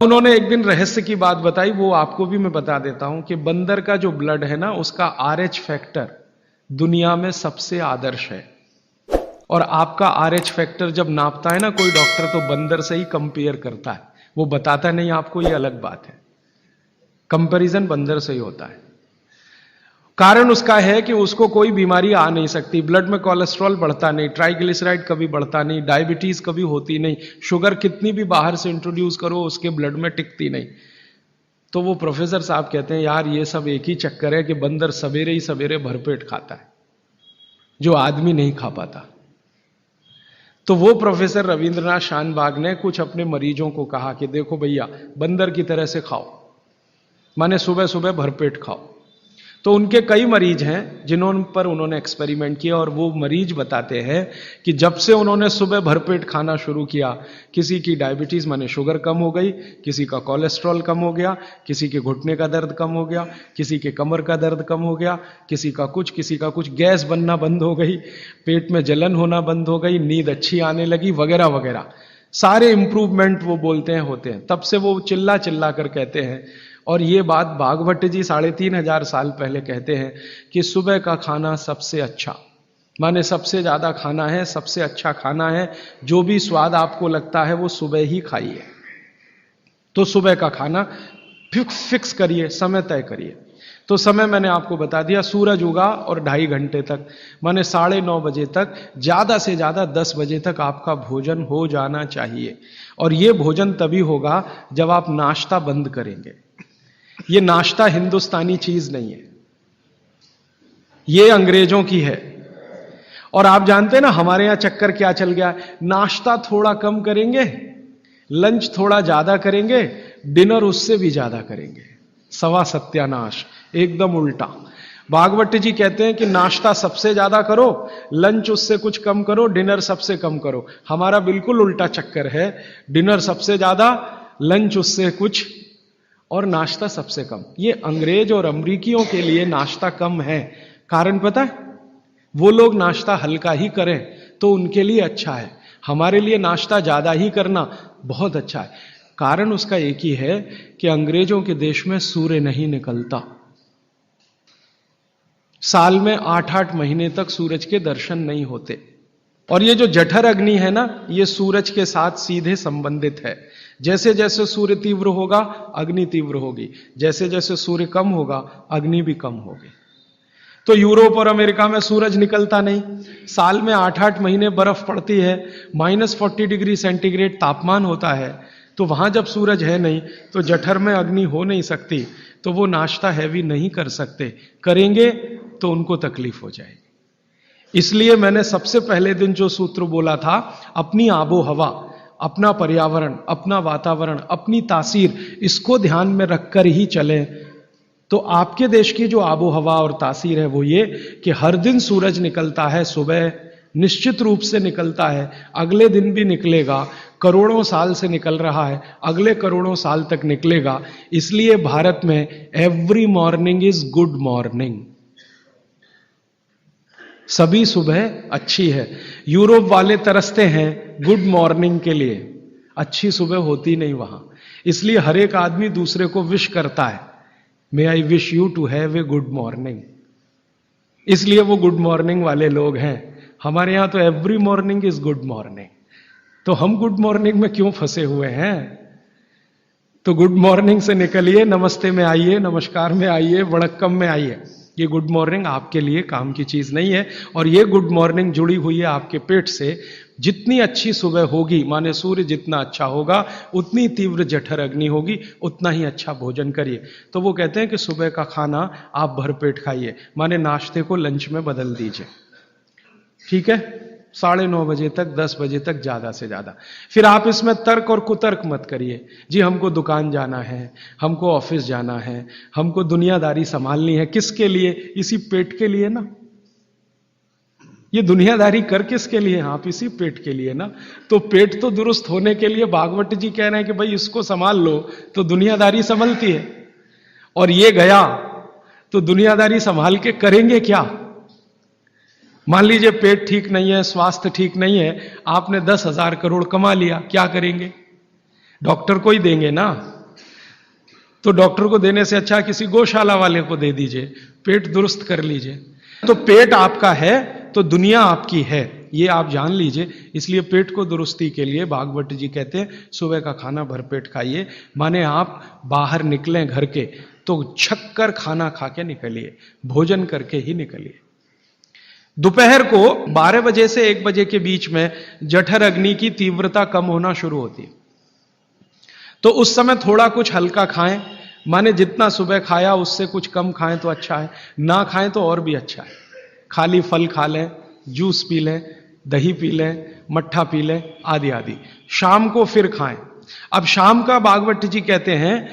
उन्होंने एक दिन रहस्य की बात बताई, वो आपको भी मैं बता देता हूं कि बंदर का जो ब्लड है ना, उसका RH फैक्टर दुनिया में सबसे आदर्श है। और आपका RH फैक्टर जब नापता है ना कोई डॉक्टर, तो बंदर से ही कंपेयर करता है, वो बताता नहीं आपको, ये अलग बात है। कंपैरिजन बंदर से ही होता है। कारण उसका है कि उसको कोई बीमारी आ नहीं सकती, ब्लड में कोलेस्ट्रॉल बढ़ता नहीं, ट्राइग्लिसराइड कभी बढ़ता नहीं, डायबिटीज कभी होती नहीं, शुगर कितनी भी बाहर से इंट्रोड्यूस करो उसके ब्लड में टिकती नहीं। तो वो प्रोफेसर साहब कहते हैं, यार ये सब एक ही चक्कर है कि बंदर सवेरे ही सवेरे भरपेट खाता है, जो आदमी नहीं खा पाता। तो वो प्रोफेसर रविंद्रनाथ शानबाग ने कुछ अपने मरीजों को कहा कि देखो भैया, बंदर की तरह से खाओ, माने सुबह सुबह भरपेट खाओ। तो उनके कई मरीज हैं जिन्होंने पर उन्होंने एक्सपेरिमेंट किया, और वो मरीज बताते हैं कि जब से उन्होंने सुबह भरपेट खाना शुरू किया, किसी की डायबिटीज माने शुगर कम हो गई, किसी का कोलेस्ट्रॉल कम हो गया, किसी के घुटने का दर्द कम हो गया, किसी के कमर का दर्द कम हो गया, किसी का कुछ, गैस बनना बंद हो गई, पेट में जलन होना बंद हो गई, नींद अच्छी आने लगी, वगैरह वगैरह सारे इंप्रूवमेंट वो बोलते हैं होते हैं। तब से वो चिल्ला चिल्ला कर कहते हैं, और ये बात भागवत जी 3500 साल पहले कहते हैं कि सुबह का खाना सबसे अच्छा, माने सबसे ज्यादा खाना है, सबसे अच्छा खाना है, जो भी स्वाद आपको लगता है वो सुबह ही खाइए। तो सुबह का खाना फिक्स करिए, समय तय करिए। तो समय मैंने आपको बता दिया, सूरज उगा और 2.5 घंटे तक, माने 9:30 बजे तक, ज्यादा से ज्यादा 10 बजे तक आपका भोजन हो जाना चाहिए। और ये भोजन तभी होगा जब आप नाश्ता बंद करेंगे। ये नाश्ता हिंदुस्तानी चीज नहीं है, ये अंग्रेजों की है। और आप जानते हैं ना हमारे यहां चक्कर क्या चल गया, नाश्ता थोड़ा कम करेंगे, लंच थोड़ा ज्यादा करेंगे, डिनर उससे भी ज्यादा करेंगे। सवा सत्यानाश, एकदम उल्टा। भागवत जी कहते हैं कि नाश्ता सबसे ज्यादा करो, लंच उससे कुछ कम करो, डिनर सबसे कम करो। हमारा बिल्कुल उल्टा चक्कर है, डिनर सबसे ज्यादा, लंच उससे कुछ, और नाश्ता सबसे कम। ये अंग्रेज और अमरीकियों के लिए नाश्ता कम है। कारण पता है, वो लोग नाश्ता हल्का ही करें तो उनके लिए अच्छा है, हमारे लिए नाश्ता ज्यादा ही करना बहुत अच्छा है। कारण उसका एक ही है कि अंग्रेजों के देश में सूर्य नहीं निकलता, साल में 8-8 महीने तक सूरज के दर्शन नहीं होते। और ये जो जठर अग्नि है ना, ये सूरज के साथ सीधे संबंधित है। जैसे जैसे सूर्य तीव्र होगा अग्नि तीव्र होगी, जैसे जैसे सूर्य कम होगा अग्नि भी कम होगी। तो यूरोप और अमेरिका में सूरज निकलता नहीं, साल में 8-8 महीने बर्फ पड़ती है, -40 डिग्री सेंटीग्रेड तापमान होता है। तो वहां जब सूरज है नहीं तो जठर में अग्नि हो नहीं सकती, तो वो नाश्ता हैवी नहीं कर सकते, करेंगे तो उनको तकलीफ हो जाएगी। इसलिए मैंने सबसे पहले दिन जो सूत्र बोला था, अपनी आबो हवा, अपना पर्यावरण, अपना वातावरण, अपनी तासीर, इसको ध्यान में रखकर ही चलें। तो आपके देश की जो आबो हवा और तासीर है वो ये कि हर दिन सूरज निकलता है, सुबह निश्चित रूप से निकलता है, अगले दिन भी निकलेगा, करोड़ों साल से निकल रहा है, अगले करोड़ों साल तक निकलेगा। इसलिए भारत में every morning is good morning, सभी सुबह अच्छी है। यूरोप वाले तरसते हैं गुड मॉर्निंग के लिए, अच्छी सुबह होती नहीं वहां, इसलिए हर एक आदमी दूसरे को विश करता है, may I wish you to have a good morning. इसलिए वो गुड मॉर्निंग वाले लोग हैं। हमारे यहां तो every morning is good morning. तो हम गुड मॉर्निंग में क्यों फंसे हुए हैं? तो गुड मॉर्निंग से निकलिए, नमस्ते में आइए, नमस्कार में आइए, वणक्कम में आइए। ये गुड मॉर्निंग आपके लिए काम की चीज नहीं है। और ये गुड मॉर्निंग जुड़ी हुई है आपके पेट से। जितनी अच्छी सुबह होगी, माने सूर्य जितना अच्छा होगा, उतनी तीव्र जठर अग्नि होगी, उतना ही अच्छा भोजन करिए। तो वो कहते हैं कि सुबह का खाना आप भरपेट खाइए, माने नाश्ते को लंच में बदल दीजिए, ठीक है, 9:30 बजे तक, 10 बजे तक ज्यादा से ज्यादा। फिर आप इसमें तर्क और कुतर्क मत करिए, जी हमको दुकान जाना है, हमको ऑफिस जाना है, हमको दुनियादारी संभालनी है। किसके लिए? इसी पेट के लिए ना। ये दुनियादारी कर किसके लिए? आप इसी पेट के लिए ना। तो पेट तो दुरुस्त होने के लिए भागवत जी कह रहे हैं कि भाई इसको संभाल लो तो दुनियादारी संभलती है। और ये गया तो दुनियादारी संभाल के करेंगे क्या? मान लीजिए पेट ठीक नहीं है, स्वास्थ्य ठीक नहीं है, आपने 10,000 करोड़ कमा लिया, क्या करेंगे? डॉक्टर को ही देंगे ना, तो डॉक्टर को देने से अच्छा किसी गौशाला वाले को दे दीजिए, पेट दुरुस्त कर लीजिए। तो पेट आपका है तो दुनिया आपकी है, ये आप जान लीजिए। इसलिए पेट को दुरुस्ती के लिए भागवत जी कहते हैं सुबह का खाना भरपेट खाइए। माने आप बाहर निकलें घर के तो छक्कर खाना खा के निकलिए, भोजन करके ही निकलिए। दोपहर को 12 बजे से 1 बजे के बीच में जठर अग्नि की तीव्रता कम होना शुरू होती है, तो उस समय थोड़ा कुछ हल्का खाएं। माने जितना सुबह खाया उससे कुछ कम खाएं तो अच्छा है, ना खाएं तो और भी अच्छा है। खाली फल खा लें, जूस पी लें, दही पी लें, मट्ठा पी लें, आदि आदि। शाम को फिर खाएं। अब शाम का भागवत जी कहते हैं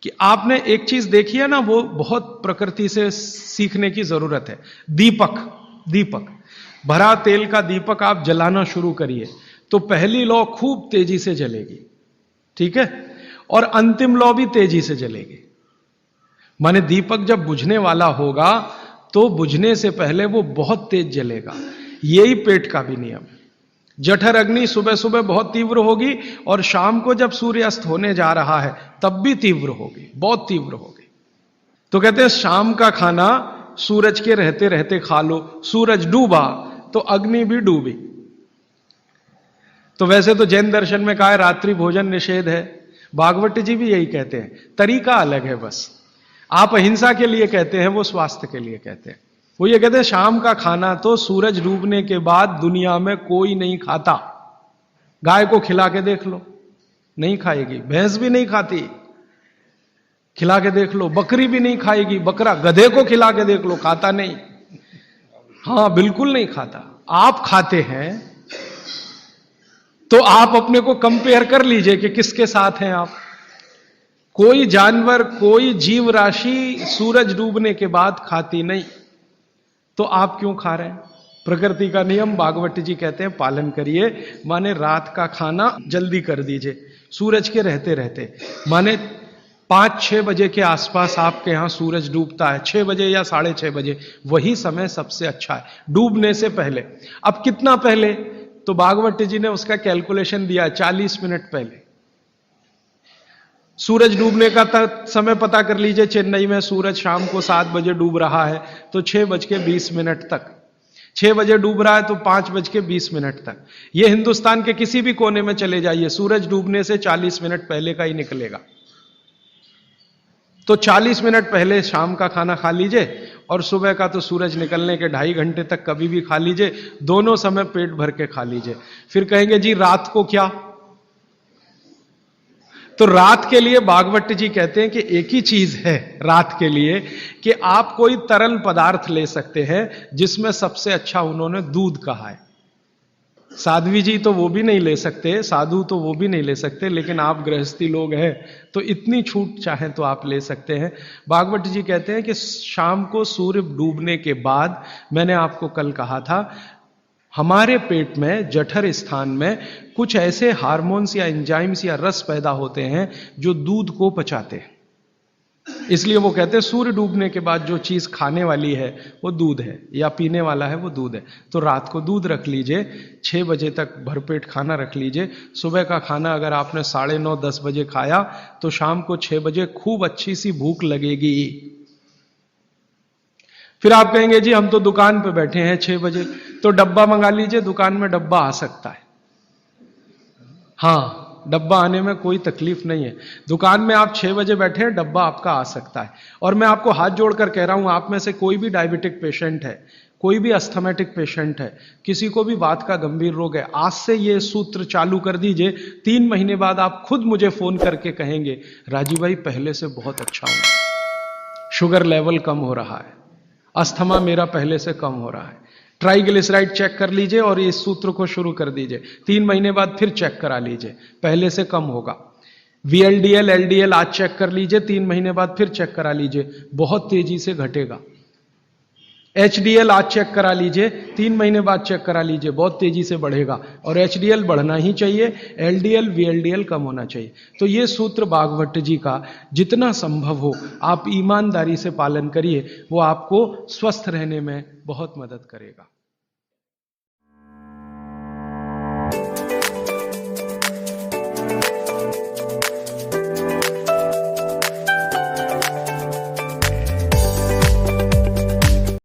कि आपने एक चीज देखी है ना, वो बहुत प्रकृति से सीखने की जरूरत है। दीपक भरा तेल का दीपक आप जलाना शुरू करिए तो पहली लौ खूब तेजी से जलेगी, ठीक है, और अंतिम लौ भी तेजी से जलेगी। माने दीपक जब बुझने वाला होगा तो बुझने से पहले वो बहुत तेज जलेगा। यही पेट का भी नियम है। जठर अग्नि सुबह सुबह बहुत तीव्र होगी और शाम को जब सूर्यास्त होने जा रहा है तब भी तीव्र होगी, बहुत तीव्र होगी। तो कहते हैं शाम का खाना सूरज के रहते रहते खा लो। सूरज डूबा तो अग्नि भी डूबी। तो वैसे तो जैन दर्शन में कहा है रात्रि भोजन निषेध है, भागवत जी भी यही कहते हैं, तरीका अलग है बस। आप अहिंसा के लिए कहते हैं, वो स्वास्थ्य के लिए कहते हैं। वो ये कहते हैं शाम का खाना तो सूरज डूबने के बाद दुनिया में कोई नहीं खाता। गाय को खिला के देख लो, नहीं खाएगी। भैंस भी नहीं खाती, खिला के देख लो। बकरी भी नहीं खाएगी, बकरा गधे को खिला के देख लो, खाता नहीं। हां, बिल्कुल नहीं खाता। आप खाते हैं तो आप अपने को कंपेयर कर लीजिए कि किसके साथ हैं आप। कोई जानवर, कोई जीव राशि सूरज डूबने के बाद खाती नहीं, तो आप क्यों खा रहे हैं? प्रकृति का नियम भागवत जी कहते हैं पालन करिए। माने रात का खाना जल्दी कर दीजिए सूरज के रहते रहते। माने 5-6 बजे के आसपास आपके यहां सूरज डूबता है, 6 बजे या 6:30 बजे, वही समय सबसे अच्छा है डूबने से पहले। अब कितना पहले? तो भागवत जी ने उसका कैलकुलेशन दिया 40 मिनट पहले। सूरज डूबने का समय पता कर लीजिए। चेन्नई में सूरज शाम को 7 बजे डूब रहा है तो 6:20 तक। 6 बजे डूब रहा है तो 5:20 तक। यह हिंदुस्तान के किसी भी कोने में चले जाइए, सूरज डूबने से 40 मिनट पहले का ही निकलेगा। तो 40 मिनट पहले शाम का खाना खा लीजिए और सुबह का तो सूरज निकलने के 2.5 घंटे तक कभी भी खा लीजिए। दोनों समय पेट भर के खा लीजिए। फिर कहेंगे जी रात को क्या? तो रात के लिए भागवत जी कहते हैं कि एक ही चीज है रात के लिए, कि आप कोई तरल पदार्थ ले सकते हैं, जिसमें सबसे अच्छा उन्होंने दूध कहा है। साध्वी जी तो वो भी नहीं ले सकते, साधु तो वो भी नहीं ले सकते, लेकिन आप गृहस्थी लोग हैं तो इतनी छूट चाहें तो आप ले सकते हैं। भागवत जी कहते हैं कि शाम को सूर्य डूबने के बाद, मैंने आपको कल कहा था, हमारे पेट में जठर स्थान में कुछ ऐसे हार्मोन्स या एंजाइम्स या रस पैदा होते हैं जो दूध को पचाते हैं। इसलिए वो कहते हैं सूर्य डूबने के बाद जो चीज खाने वाली है वो दूध है, या पीने वाला है वो दूध है। तो रात को दूध रख लीजिए, 6 बजे तक भरपेट खाना रख लीजिए। सुबह का खाना अगर आपने 9:30-10 बजे खाया तो शाम को 6 बजे खूब अच्छी सी भूख लगेगी। फिर आप कहेंगे जी हम तो दुकान पे बैठे हैं 6 बजे, तो डब्बा मंगा लीजिए, दुकान में डब्बा आ सकता है। हां, डब्बा आने में कोई तकलीफ नहीं है। दुकान में आप 6 बजे बैठे हैं, डब्बा आपका आ सकता है। और मैं आपको हाथ जोड़कर कह रहा हूं, आप में से कोई भी डायबिटिक पेशेंट है, कोई भी अस्थमेटिक पेशेंट है, किसी को भी वात का गंभीर रोग है, आज से ये सूत्र चालू कर दीजिए। 3 महीने बाद आप खुद मुझे फोन करके कहेंगे राजीव भाई पहले से बहुत अच्छा हूं, शुगर लेवल कम हो रहा है, अस्थमा मेरा पहले से कम हो रहा है। ट्राइग्लिसराइड चेक कर लीजिए और इस सूत्र को शुरू कर दीजिए। 3 महीने बाद फिर चेक करा लीजिए, पहले से कम होगा। VLDL, LDL आज चेक कर लीजिए, 3 महीने बाद फिर चेक करा लीजिए, बहुत तेजी से घटेगा। HDL आज चेक करा लीजिए, 3 महीने बाद चेक करा लीजिए, बहुत तेजी से बढ़ेगा। और HDL बढ़ना ही चाहिए, LDL, VLDL कम होना चाहिए। तो ये सूत्र भागवत जी का जितना संभव हो आप ईमानदारी से पालन करिए, वो आपको स्वस्थ रहने में बहुत मदद करेगा।